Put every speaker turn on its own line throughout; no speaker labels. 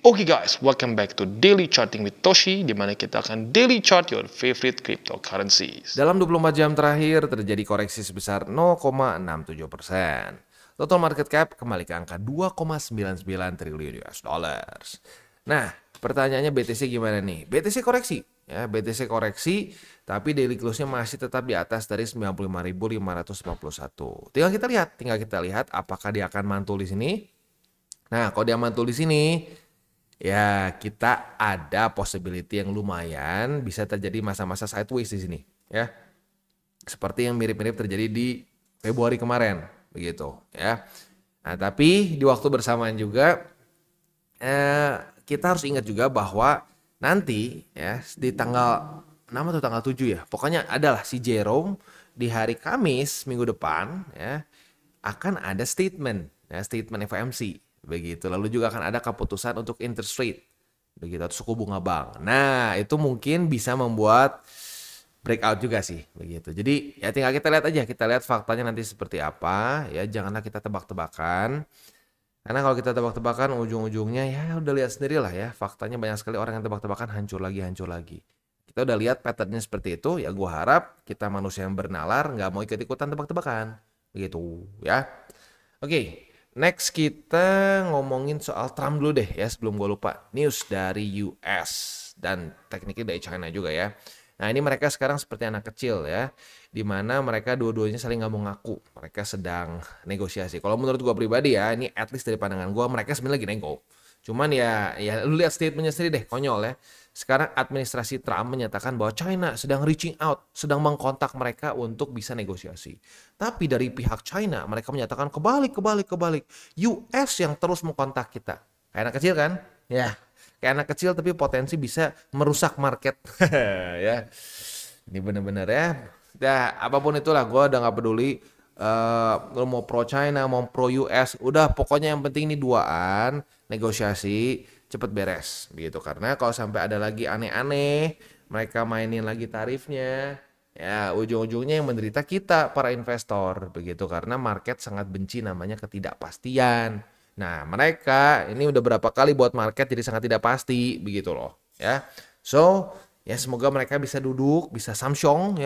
Oke guys, welcome back to Daily Charting with Toshi, di mana kita akan daily chart your favorite cryptocurrencies.
Dalam 24 jam terakhir terjadi koreksi sebesar 0,67%. Total market cap kembali ke angka 2,99 triliun US dollars. Nah, pertanyaannya BTC gimana nih? BTC koreksi, ya BTC koreksi, tapi daily close-nya masih tetap di atas dari 95.551. Tinggal kita lihat apakah dia akan mantul di sini. Nah, kalau dia mantul di sini, ya kita ada possibility yang lumayan bisa terjadi masa-masa sideways di sini, ya. Seperti yang mirip-mirip terjadi di Februari kemarin, begitu, ya. Nah, tapi di waktu bersamaan juga kita harus ingat juga bahwa nanti ya di tanggal 6 atau tanggal 7 ya, pokoknya adalah si Jerome di hari Kamis minggu depan ya akan ada statement FOMC. Begitu. Lalu juga akan ada keputusan untuk interest rate, begitu, atau suku bunga bank. Nah, itu mungkin bisa membuat breakout juga sih, begitu. Jadi ya tinggal kita lihat aja, kita lihat faktanya nanti seperti apa, ya janganlah kita tebak-tebakan. Karena kalau kita tebak-tebakan ujung-ujungnya ya udah lihat sendiri lah ya, faktanya banyak sekali orang yang tebak-tebakan hancur lagi. Kita udah lihat patternnya seperti itu, ya gua harap kita manusia yang bernalar nggak mau ikut-ikutan tebak-tebakan, begitu ya. Oke. Next kita ngomongin soal Trump dulu deh ya sebelum gue lupa. News dari US dan tekniknya dari China juga ya. Nah ini mereka sekarang seperti anak kecil ya. Dimana mereka dua-duanya saling nggak mau ngaku. Mereka sedang negosiasi. Kalau menurut gue pribadi ya, ini at least dari pandangan gue, mereka sebenarnya lagi nego. Cuman ya lu lihat statementnya sendiri deh, konyol ya. Sekarang administrasi Trump menyatakan bahwa China sedang reaching out, sedang mengkontak mereka untuk bisa negosiasi. Tapi dari pihak China, mereka menyatakan kebalik. US yang terus mengkontak kita. Kayak anak kecil kan? Ya, kayak anak kecil tapi potensi bisa merusak market. Ya, ini bener-bener ya. Ya, apapun itulah, gue udah gak peduli. Lu mau pro China, mau pro US, udah pokoknya yang penting ini duaan, negosiasi cepet beres begitu. Karena kalau sampai ada lagi aneh-aneh, mereka mainin lagi tarifnya, ya ujung-ujungnya yang menderita kita para investor begitu, karena market sangat benci namanya ketidakpastian. Nah, mereka ini udah berapa kali buat market jadi sangat tidak pasti begitu loh, ya. So, ya semoga mereka bisa duduk, bisa samsyong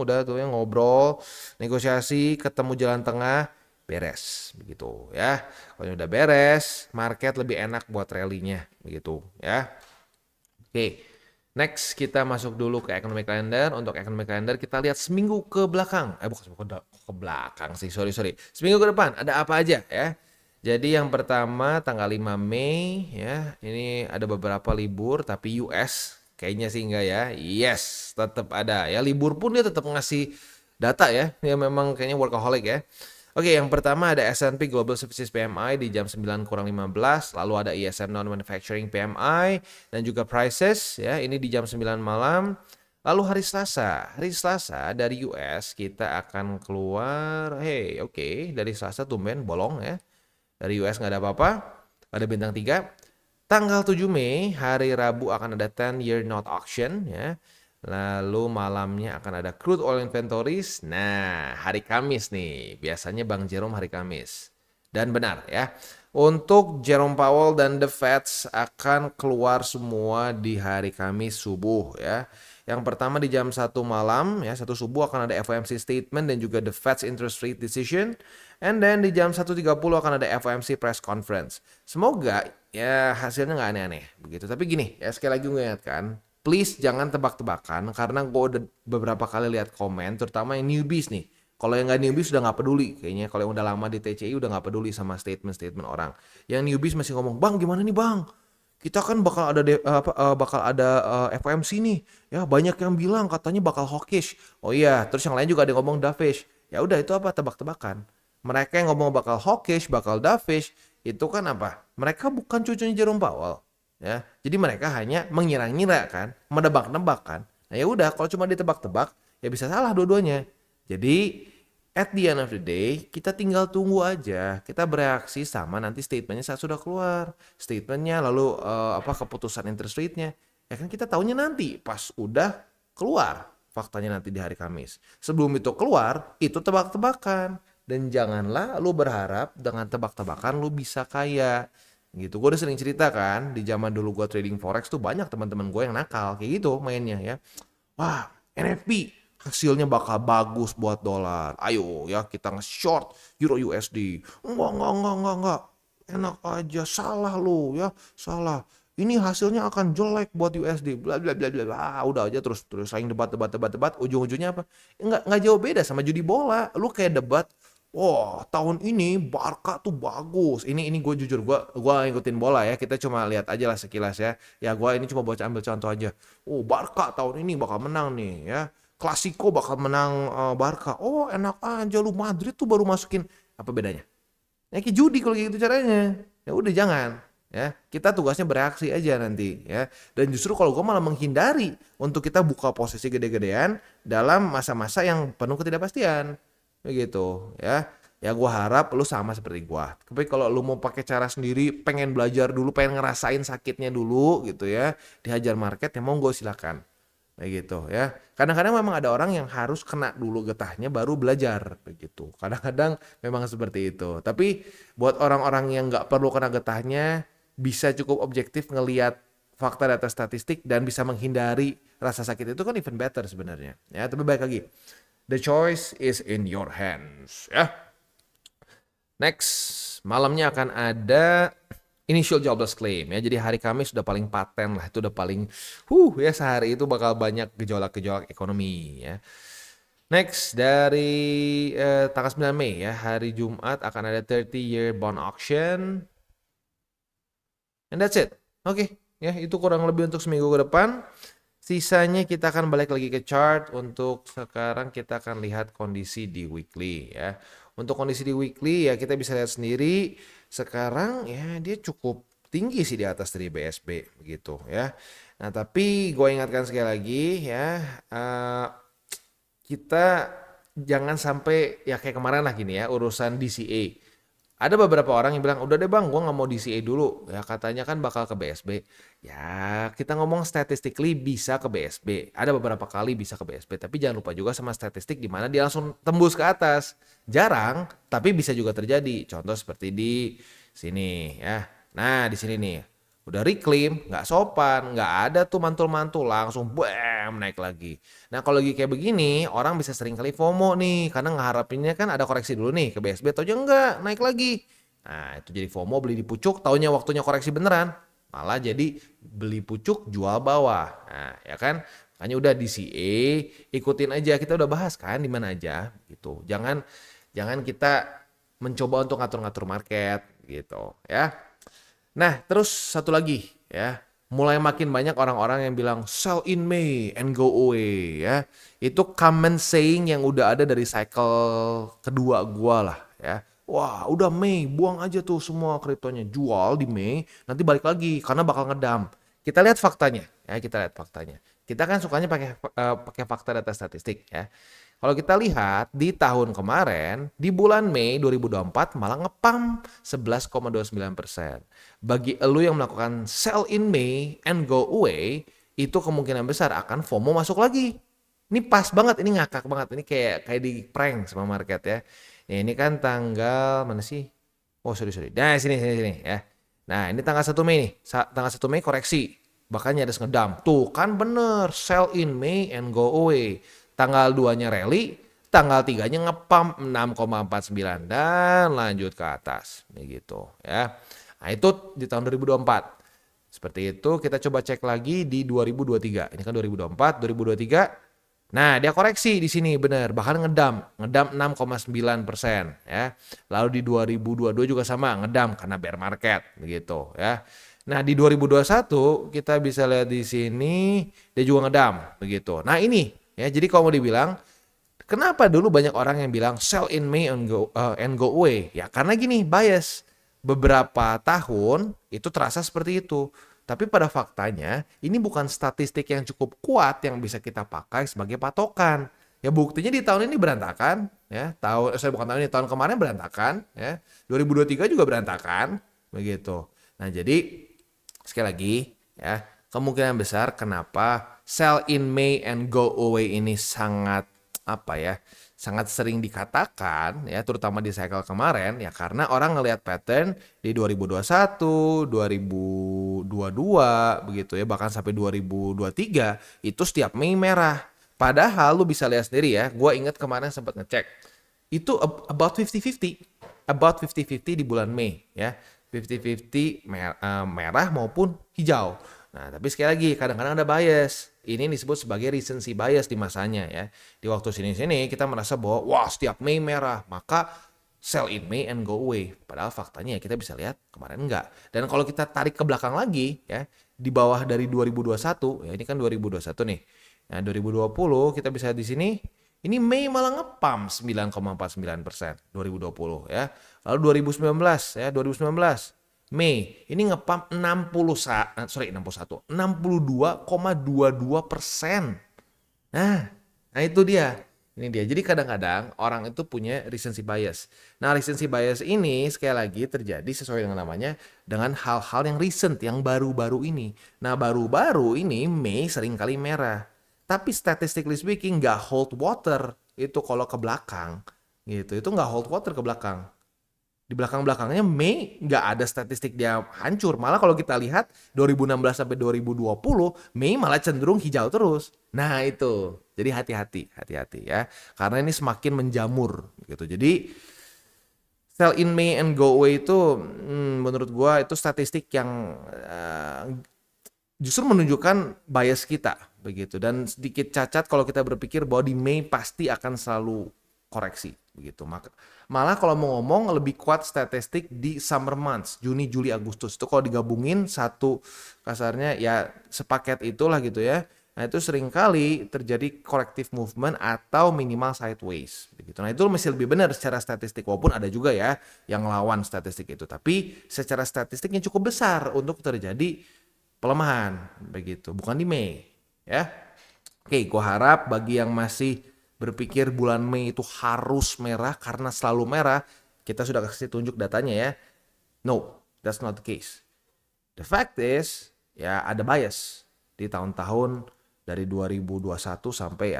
udah tuh yang ngobrol, negosiasi, ketemu jalan tengah, beres begitu ya. Kalau udah beres, market lebih enak buat rally-nya begitu ya. Oke. Next kita masuk dulu ke economic calendar. Untuk economic calendar kita lihat seminggu ke belakang. Bukan ke belakang sih, sorry. Seminggu ke depan ada apa aja ya. Jadi yang pertama tanggal 5 Mei ya, ini ada beberapa libur tapi US kayaknya sih enggak ya. Yes, tetap ada ya. Libur pun dia tetap ngasih data ya. Dia memang kayaknya workaholic ya. Oke, yang pertama ada S&P Global Services PMI di jam 9:15, lalu ada ISM Non-Manufacturing PMI dan juga Prices ya, ini di jam 9 malam. Lalu hari Selasa dari US kita akan keluar, dari Selasa tumben bolong ya. Dari US nggak ada apa-apa, ada bintang 3. Tanggal 7 Mei, hari Rabu akan ada 10-year note auction ya. Lalu malamnya akan ada crude oil inventories. Nah, hari Kamis nih. Biasanya Bang Jerome hari Kamis. Dan benar ya. Untuk Jerome Powell dan the Fed akan keluar semua di hari Kamis subuh ya. Yang pertama di jam 1 malam ya, 1 subuh akan ada FOMC statement dan juga the Fed's interest rate decision. And then di jam 1.30 akan ada FOMC press conference. Semoga ya hasilnya nggak aneh-aneh begitu. Tapi gini ya, sekali lagi gue ingatkan, please jangan tebak-tebakan karena gue udah beberapa kali lihat komen, terutama yang newbies nih. Kalau yang nggak newbies udah nggak peduli kayaknya. Kalau yang udah lama di TCI udah nggak peduli sama statement-statement orang. Yang newbies masih ngomong, bang gimana nih bang? Kita kan bakal ada FOMC nih. Ya banyak yang bilang katanya bakal hawkish. Oh iya, terus yang lain juga ada yang ngomong dovish. Ya udah itu apa tebak-tebakan. Mereka yang ngomong bakal hawkish, bakal dovish, itu kan apa? Mereka bukan cucunya Jerome Powell. Ya, jadi mereka hanya mengira-ngira kan, menebak-nebak kan. Nah ya udah, kalau cuma ditebak-tebak, ya bisa salah dua-duanya. Jadi at the end of the day, kita tinggal tunggu aja. Kita bereaksi sama nanti statementnya saat sudah keluar. Statementnya lalu keputusan interest rate-nya. Ya kan kita taunya nanti pas udah keluar faktanya nanti di hari Kamis. Sebelum itu keluar, itu tebak-tebakan. Dan janganlah lu berharap dengan tebak-tebakan lu bisa kaya. Gitu. Gue udah sering cerita kan, di zaman dulu gue trading forex tuh banyak teman-teman gue yang nakal kayak gitu mainnya ya. Wah, NFP hasilnya bakal bagus buat dolar. Ayo ya kita nge-short Euro USD. Enggak. Enak aja, salah lu ya, salah. Ini hasilnya akan jelek buat USD. Bla bla bla bla. Udah aja terus saling debat. Ujung-ujungnya apa? Enggak jauh beda sama judi bola. Lu kayak debat, wah, tahun ini Barca tuh bagus. Ini gue jujur, gue ngikutin bola ya. Kita cuma lihat aja lah sekilas ya. Ya gue ini cuma baca ambil contoh aja. Oh, Barca tahun ini bakal menang nih ya. Klasiko bakal menang Barca. Oh, enak aja lu, Madrid tuh baru masukin. Apa bedanya? Ya kayak judi kalau gitu caranya. Ya udah jangan. Ya, kita tugasnya bereaksi aja nanti ya. Dan justru kalau gue malah menghindari untuk kita buka posisi gede-gedean dalam masa-masa yang penuh ketidakpastian. Begitu ya. Ya gue harap lu sama seperti gue. Tapi kalau lu mau pakai cara sendiri, pengen belajar dulu, pengen ngerasain sakitnya dulu gitu ya, dihajar market, ya monggo silakan. Kayak gitu ya. Kadang-kadang memang ada orang yang harus kena dulu getahnya baru belajar begitu. Kadang-kadang memang seperti itu. Tapi buat orang-orang yang nggak perlu kena getahnya, bisa cukup objektif ngelihat fakta data statistik dan bisa menghindari rasa sakit itu kan even better sebenarnya. Ya, tapi baik lagi. The choice is in your hands. Ya. Next, malamnya akan ada initial jobless claim ya. Jadi hari Kamis sudah paling paten lah, itu udah paling ya sehari itu bakal banyak gejolak-gejolak ekonomi ya. Next dari tanggal 9 Mei ya, hari Jumat akan ada 30-year bond auction. And that's it. Oke, ya itu kurang lebih untuk seminggu ke depan. Sisanya kita akan balik lagi ke chart. Untuk sekarang kita akan lihat kondisi di weekly ya. Untuk kondisi di weekly ya kita bisa lihat sendiri sekarang ya dia cukup tinggi sih di atas dari BSB begitu ya. Nah tapi gue ingatkan sekali lagi ya, kita jangan sampai ya kayak kemarin lah gini ya urusan DCA. Ada beberapa orang yang bilang, udah deh bang, gue nggak mau DCA dulu. Ya katanya kan bakal ke BSB. Ya kita ngomong statistically bisa ke BSB. Ada beberapa kali bisa ke BSB. Tapi jangan lupa juga sama statistik di mana dia langsung tembus ke atas. Jarang, tapi bisa juga terjadi. Contoh seperti di sini ya. Nah di sini nih. Udah reclaim, nggak sopan, nggak ada tuh mantul-mantul, langsung bam naik lagi. Nah kalau lagi kayak begini, orang bisa sering kali FOMO nih, karena ngeharapinnya kan ada koreksi dulu nih ke BSB, taunya enggak, naik lagi. Nah itu jadi FOMO, beli di pucuk, taunya waktunya koreksi beneran, malah jadi beli pucuk, jual bawah. Nah ya kan, makanya udah DCA, ikutin aja, kita udah bahas kan di mana aja gitu. Jangan kita mencoba untuk ngatur-ngatur market gitu ya. Nah, terus satu lagi ya, mulai makin banyak orang-orang yang bilang sell in May and go away ya. Itu common saying yang udah ada dari cycle kedua gua lah ya. Wah, udah Mei, buang aja tuh semua kriptonya, jual di Mei, nanti balik lagi karena bakal ngedam. Kita lihat faktanya ya, kita lihat faktanya. Kita kan sukanya pakai fakta data statistik ya. Kalau kita lihat di tahun kemarin, di bulan Mei 2024 malah ngepam 11,29%. Bagi elu yang melakukan sell in May and go away, itu kemungkinan besar akan FOMO masuk lagi. Ini pas banget, ini ngakak banget. Ini kayak di prank sama market ya. Ini kan tanggal mana sih? Oh sorry. Nah sini ya. Nah ini tanggal 1 Mei nih. Tanggal 1 Mei koreksi. Bahkan nyaris ngedam. Tuh kan bener. Sell in May and go away. Tanggal 2-nya rally, tanggal 3-nya ngepump 6,49 dan lanjut ke atas. Begitu ya. Nah itu di tahun 2024. Seperti itu kita coba cek lagi di 2023. Ini kan 2024, 2023. Nah dia koreksi di sini benar. Bahkan ngedam 6,9% ya. Lalu di 2022 juga sama ngedam karena bear market. Begitu ya. Nah di 2021 kita bisa lihat di sini dia juga ngedam. Begitu. Nah ini. Ya, jadi kalau mau dibilang, kenapa dulu banyak orang yang bilang sell in May and go away? Ya karena gini, bias. Beberapa tahun itu terasa seperti itu. Tapi pada faktanya, ini bukan statistik yang cukup kuat yang bisa kita pakai sebagai patokan. Ya buktinya di tahun ini berantakan. Ya, tahun kemarin berantakan. Ya, 2023 juga berantakan. Begitu. Nah jadi, sekali lagi, ya kemungkinan besar kenapa sell in May and go away ini sangat sangat sering dikatakan ya, terutama di cycle kemarin ya, karena orang ngelihat pattern di 2021, 2022 begitu ya, bahkan sampai 2023 itu setiap Mei merah. Padahal lu bisa lihat sendiri ya, gue inget kemarin sempat ngecek itu about 50-50, about 50-50 di bulan Mei ya, 50-50 merah maupun hijau. Nah, tapi sekali lagi kadang-kadang ada bias. Ini disebut sebagai recency bias di masanya ya. Di waktu sini-sini kita merasa bahwa wah setiap Mei merah, maka sell in May and go away. Padahal faktanya ya kita bisa lihat kemarin enggak. Dan kalau kita tarik ke belakang lagi ya, di bawah dari 2021, ya ini kan 2021 nih. Nah, 2020 kita bisa di sini, ini Mei malah ngepam 9,49% 2020 ya. Lalu 2019 ya, 2019 Mei ini ngepump 62,22%. Nah itu dia. Ini dia. Jadi kadang-kadang orang itu punya recency bias. Nah, recency bias ini sekali lagi terjadi sesuai dengan namanya, dengan hal-hal yang recent, yang baru-baru ini. Nah, baru-baru ini Mei seringkali merah. Tapi statistically speaking nggak hold water itu kalau ke belakang. Gitu. Itu nggak hold water ke belakang. Di belakang-belakangnya Mei nggak ada statistik dia hancur. Malah kalau kita lihat 2016 sampai 2020, Mei malah cenderung hijau terus. Nah itu, jadi hati-hati ya. Karena ini semakin menjamur gitu. Jadi sell in May and go away itu menurut gua itu statistik yang justru menunjukkan bias kita begitu. Dan sedikit cacat kalau kita berpikir bahwa di Mei pasti akan selalu koreksi begitu. Malah kalau mau ngomong lebih kuat statistik di summer months, Juni, Juli, Agustus. Itu kalau digabungin satu kasarnya ya sepaket itulah gitu ya. Nah itu seringkali terjadi corrective movement atau minimal sideways begitu. Nah itu masih lebih benar secara statistik, walaupun ada juga ya yang lawan statistik itu. Tapi secara statistiknya cukup besar untuk terjadi pelemahan begitu, bukan di Mei ya. Oke, gue harap bagi yang masih berpikir bulan Mei itu harus merah karena selalu merah, kita sudah kasih tunjuk datanya ya. No, that's not the case. The fact is, ya ada bias di tahun-tahun dari 2021 sampai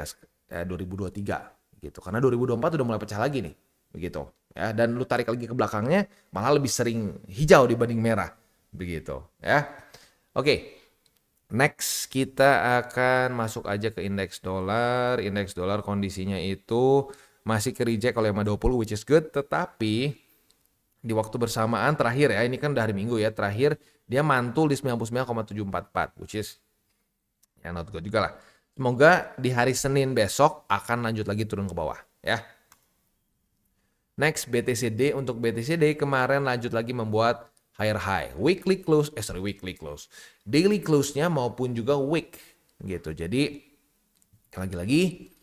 2023 gitu. Karena 2024 udah mulai pecah lagi nih, begitu. Ya, dan lu tarik lagi ke belakangnya malah lebih sering hijau dibanding merah, begitu ya. Oke. Next kita akan masuk aja ke indeks dolar. Indeks dolar kondisinya itu masih ke reject oleh MA20 which is good. Tetapi di waktu bersamaan terakhir ya, ini kan udah hari Minggu ya, terakhir dia mantul di 99,744 which is ya not good juga lah. Semoga di hari Senin besok akan lanjut lagi turun ke bawah ya. Next BTCD. Untuk BTCD kemarin lanjut lagi membuat higher high, weekly close, daily close-nya maupun juga week gitu. Jadi lagi-lagi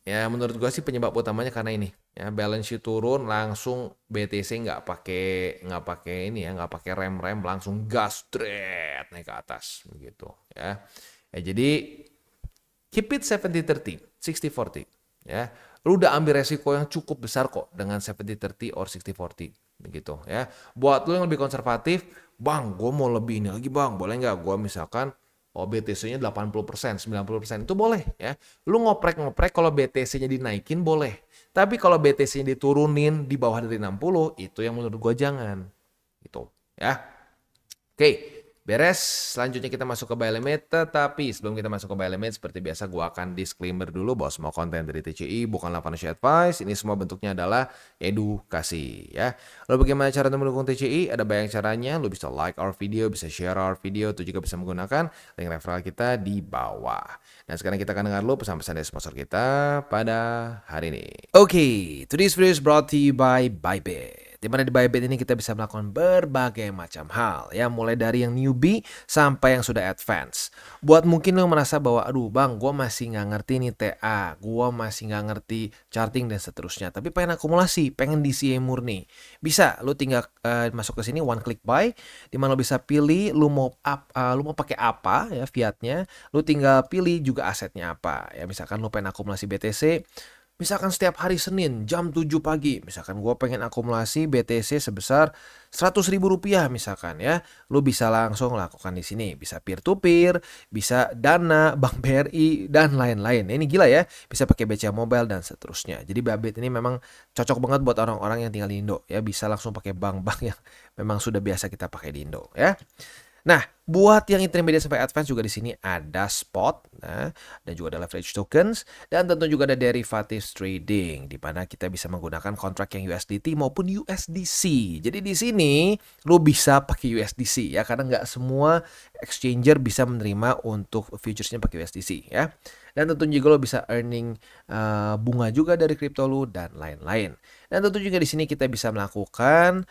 ya menurut gua sih penyebab utamanya karena ini ya, balance sheet turun langsung BTC nggak pakai ini ya, nggak pakai rem langsung gas straight naik ke atas begitu ya. Jadi keep it 70-30, 60-40 ya. Lu udah ambil resiko yang cukup besar kok dengan 70-30 or 60-40 begitu ya. Buat lu yang lebih konservatif, bang gue mau lebih ini lagi bang, boleh nggak gue misalkan BTC-nya 80%, 90% itu boleh ya. Lu ngoprek kalau BTC-nya dinaikin boleh. Tapi kalau BTC-nya diturunin di bawah dari 60, itu yang menurut gue jangan gitu ya. Oke. Beres, selanjutnya kita masuk ke buy limit. Tetapi sebelum kita masuk ke buy limit, seperti biasa gue akan disclaimer dulu bahwa semua konten dari TCI bukanlah financial advice. Ini semua bentuknya adalah edukasi ya. Lalu bagaimana cara untuk mendukung TCI? Ada banyak caranya. Lu bisa like our video, bisa share our video, itu juga bisa menggunakan link referral kita di bawah. Dan sekarang kita akan dengar dulu pesan-pesan dari sponsor kita pada hari ini. Oke, today's video is brought to you by Bybit. Di mana di Bybit ini kita bisa melakukan berbagai macam hal ya, mulai dari yang newbie sampai yang sudah advance. Buat mungkin lo merasa bahwa aduh bang, gue masih nggak ngerti nih TA, gue masih nggak ngerti charting dan seterusnya, tapi pengen akumulasi, pengen DCA murni, bisa lo tinggal masuk ke sini one click buy, di mana lo bisa pilih lo mau pakai apa ya fiatnya, lo tinggal pilih juga asetnya apa ya. Misalkan lo pengen akumulasi BTC, Misalkan setiap hari Senin jam 7 pagi, misalkan gue pengen akumulasi BTC sebesar 100 ribu rupiah misalkan ya. Lu bisa langsung lakukan di sini. Bisa peer to peer, bisa Dana, Bank BRI, dan lain-lain. Ini gila ya, bisa pakai BCA Mobile dan seterusnya. Jadi Bybit ini memang cocok banget buat orang-orang yang tinggal di Indo ya. Bisa langsung pakai bank-bank yang memang sudah biasa kita pakai di Indo ya. Nah, buat yang intermediate sampai advance juga di sini ada spot, nah, dan juga ada leverage tokens, dan tentu juga ada derivatives trading, di mana kita bisa menggunakan kontrak yang USDT maupun USDC. Jadi di sini lu bisa pakai USDC ya, karena nggak semua exchanger bisa menerima untuk futuresnya pakai USDC ya. Dan tentu juga lo bisa earning bunga juga dari kripto lu dan lain-lain. Dan tentu juga di sini kita bisa melakukan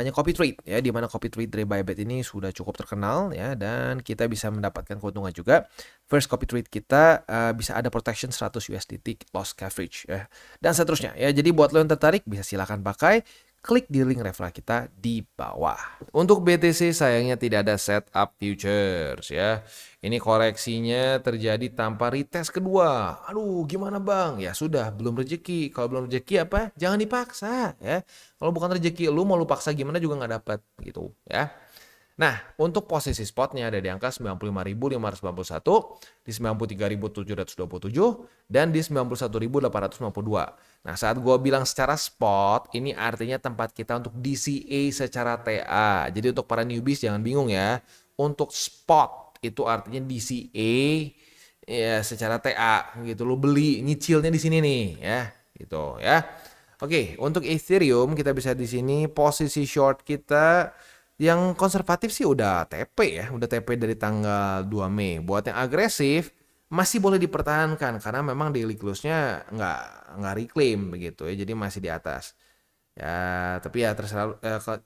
copy trade ya, di mana copy trade dari Bybit ini sudah cukup terkenal ya, dan kita bisa mendapatkan keuntungan juga. First copy trade kita bisa ada protection 100 USDT loss coverage ya, dan seterusnya ya. Jadi buat lo yang tertarik bisa silakan pakai. Klik di link referral kita di bawah. Untuk BTC sayangnya tidak ada setup futures ya. Ini koreksinya terjadi tanpa retest kedua. Aduh, gimana bang? Ya sudah, belum rezeki. Kalau belum rezeki apa? Jangan dipaksa ya. Kalau bukan rezeki lu, mau lu paksa gimana juga nggak dapat gitu ya. Nah, untuk posisi spotnya ada di angka 95.591, di 93.727, dan di 91.852. Nah, saat gue bilang secara spot, ini artinya tempat kita untuk DCA secara TA. Jadi untuk para newbies jangan bingung ya. Untuk spot itu artinya DCA ya secara TA gitu. Lu beli nyicilnya di sini nih ya, gitu ya. Oke, untuk Ethereum kita bisa di sini posisi short kita yang konservatif sih udah TP ya, udah TP dari tanggal 2 Mei. Buat yang agresif masih boleh dipertahankan karena memang daily close-nya nggak reclaim begitu ya, jadi masih di atas. Ya, tapi ya terserah,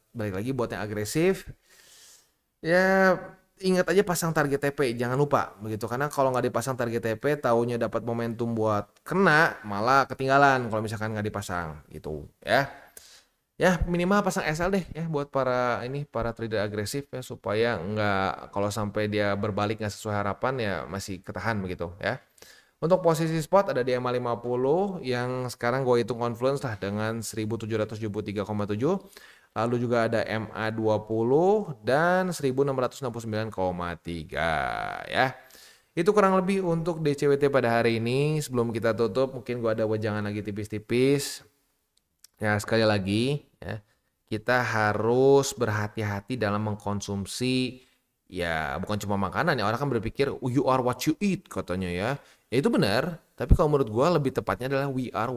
balik lagi buat yang agresif ya ingat aja pasang target TP, jangan lupa begitu, karena kalau nggak dipasang target TP taunya dapat momentum buat kena malah ketinggalan kalau misalkan nggak dipasang gitu ya. Ya minimal pasang SL deh ya buat para trader agresif ya, supaya nggak, kalau sampai dia berbalik nggak sesuai harapan ya masih ketahan begitu ya. Untuk posisi spot ada di MA50 yang sekarang gue hitung confluence lah dengan 1773,7. Lalu juga ada MA20 dan 1669,3 ya. Itu kurang lebih untuk DCWT pada hari ini. Sebelum kita tutup mungkin gue ada wejangan lagi tipis-tipis. Ya, sekali lagi ya, kita harus berhati-hati dalam mengkonsumsi ya, bukan cuma makanan ya. Orang kan berpikir you are what you eat katanya ya. Ya itu benar, tapi kalau menurut gua lebih tepatnya adalah we are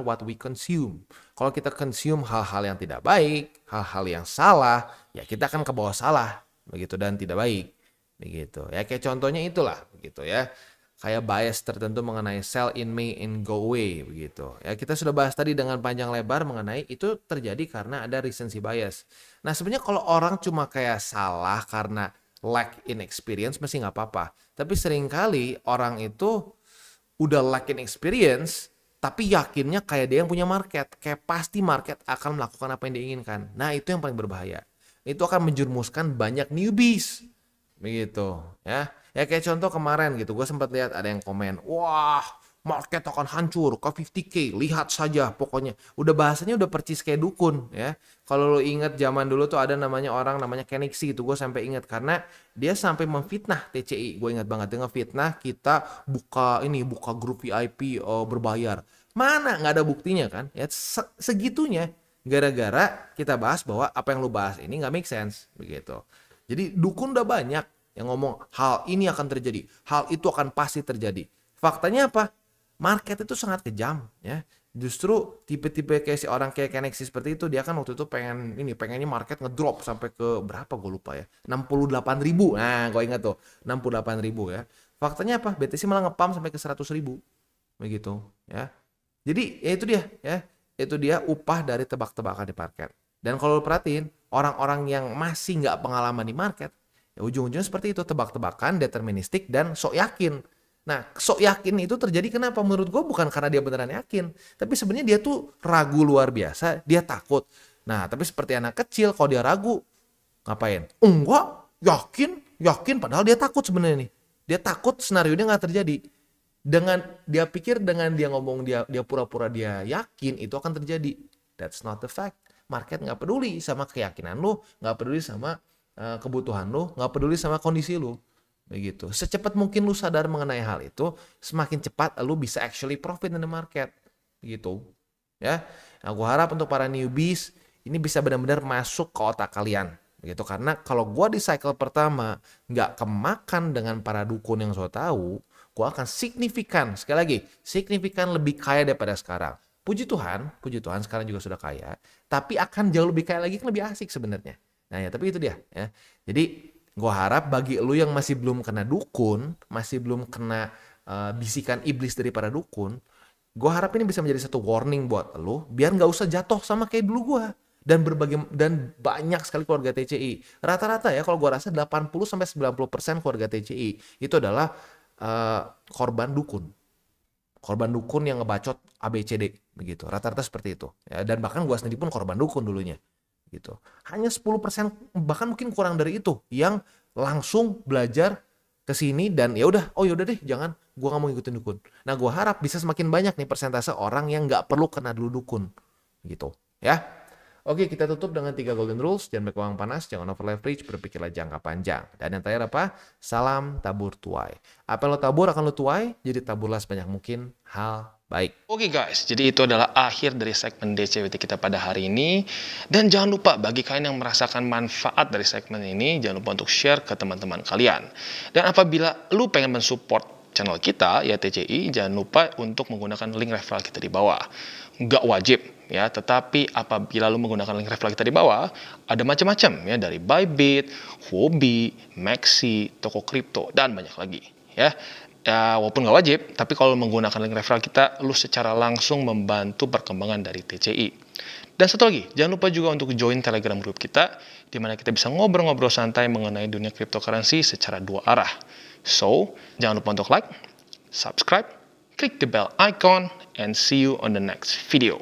what we consume. Kalau kita consume hal-hal yang tidak baik, hal-hal yang salah, ya kita akan ke bawah salah begitu dan tidak baik begitu. Ya kayak contohnya itulah begitu ya. Kayak bias tertentu mengenai sell in May and go away begitu. Ya kita sudah bahas tadi dengan panjang lebar mengenai itu terjadi karena ada recency bias. Nah sebenarnya kalau orang cuma kayak salah karena lack in experience masih nggak apa-apa. Tapi seringkali orang itu udah lack in experience tapi yakinnya kayak dia yang punya market. Kayak pasti market akan melakukan apa yang diinginkan. Nah itu yang paling berbahaya. Itu akan menjerumuskan banyak newbies. Begitu ya. Ya kayak contoh kemarin gitu, gue sempat lihat ada yang komen, wah market akan hancur ke 50k, lihat saja pokoknya. Udah bahasanya udah percis kayak dukun ya. Kalau lo inget zaman dulu tuh ada orang namanya Kenixi gitu, gue sampai inget karena dia sampai memfitnah TCI. Gue ingat banget, dia ngefitnah kita buka grup VIP berbayar. Mana nggak ada buktinya kan? Ya segitunya. Gara-gara kita bahas bahwa apa yang lo bahas ini nggak make sense begitu. Jadi dukun udah banyak yang ngomong hal ini akan terjadi, hal itu akan pasti terjadi. Faktanya apa? Market itu sangat kejam ya. Justru tipe-tipe kayak si orang kayak Kenexi seperti itu, dia kan waktu itu pengennya market ngedrop sampai ke berapa gue lupa ya, 68.000. Nah gue ingat tuh 68.000 ya. Faktanya apa? BTC malah ngepam sampai ke 100.000 begitu ya. Jadi ya itu dia ya, itu dia upah dari tebak-tebakan di market. Dan kalau lo perhatiin orang-orang yang masih nggak pengalaman di market, ya ujung-ujungnya seperti itu, tebak-tebakan, deterministik, dan sok yakin. Nah, sok yakin itu terjadi kenapa? Menurut gue bukan karena dia beneran yakin. Tapi sebenarnya dia tuh ragu luar biasa, dia takut. Nah, tapi seperti anak kecil, kalau dia ragu, ngapain? Enggak, yakin, padahal dia takut sebenarnya nih. Dia takut senario dia nggak terjadi. Dengan dia pikir dengan dia ngomong dia pura-pura dia yakin itu akan terjadi. That's not the fact. Market nggak peduli sama keyakinan lu, nggak peduli sama kebutuhan lu, nggak peduli sama kondisi lu. Begitu. Secepat mungkin lu sadar mengenai hal itu, semakin cepat lu bisa actually profit in the market. Begitu. Ya. Nah, gue harap untuk para newbies ini bisa benar-benar masuk ke otak kalian. Begitu. Karena kalau gue di cycle pertama nggak kemakan dengan para dukun yang so tahu, gue akan signifikan, sekali lagi, signifikan lebih kaya daripada sekarang. Puji Tuhan sekarang juga sudah kaya, tapi akan jauh lebih kaya lagi, kan lebih asik sebenarnya. Nah ya, tapi itu dia. Ya. Jadi gue harap bagi lu yang masih belum kena dukun, masih belum kena bisikan iblis dari para dukun, gue harap ini bisa menjadi satu warning buat lu, biar nggak usah jatuh sama kayak dulu gue. Dan banyak sekali keluarga TCI. Rata-rata ya kalau gue rasa 80-90% keluarga TCI itu adalah korban dukun yang ngebacot ABCD begitu. Rata-rata seperti itu ya, dan bahkan gue sendiri pun korban dukun dulunya gitu. Hanya 10%, bahkan mungkin kurang dari itu, yang langsung belajar ke sini dan ya udah, oh yaudah deh, jangan, gue nggak mau ngikutin dukun. Nah, gue harap bisa semakin banyak nih persentase orang yang nggak perlu kena dulu dukun gitu ya. Oke, kita tutup dengan 3 golden rules. Jangan make uang panas, jangan over leverage, berpikirlah jangka panjang. Dan yang terakhir apa? Salam tabur tuai. Apa yang lo tabur akan lo tuai, jadi taburlah sebanyak mungkin hal baik.
Oke guys, jadi itu adalah akhir dari segmen DCWT kita pada hari ini. Dan jangan lupa bagi kalian yang merasakan manfaat dari segmen ini, jangan lupa untuk share ke teman-teman kalian. Dan apabila lu pengen mensupport channel kita, ya TCI, jangan lupa untuk menggunakan link referral kita di bawah. Nggak wajib ya, tetapi apabila lu menggunakan link referral kita di bawah, ada macam-macam ya, dari Bybit, Huobi, Maxi, toko kripto, dan banyak lagi ya. Ya, walaupun nggak wajib, tapi kalau menggunakan link referral kita, lu secara langsung membantu perkembangan dari TCI. Dan satu lagi, jangan lupa juga untuk join Telegram group kita, di mana kita bisa ngobrol-ngobrol santai mengenai dunia cryptocurrency secara 2 arah. So, jangan lupa untuk like, subscribe, click the bell icon, and see you on the next video.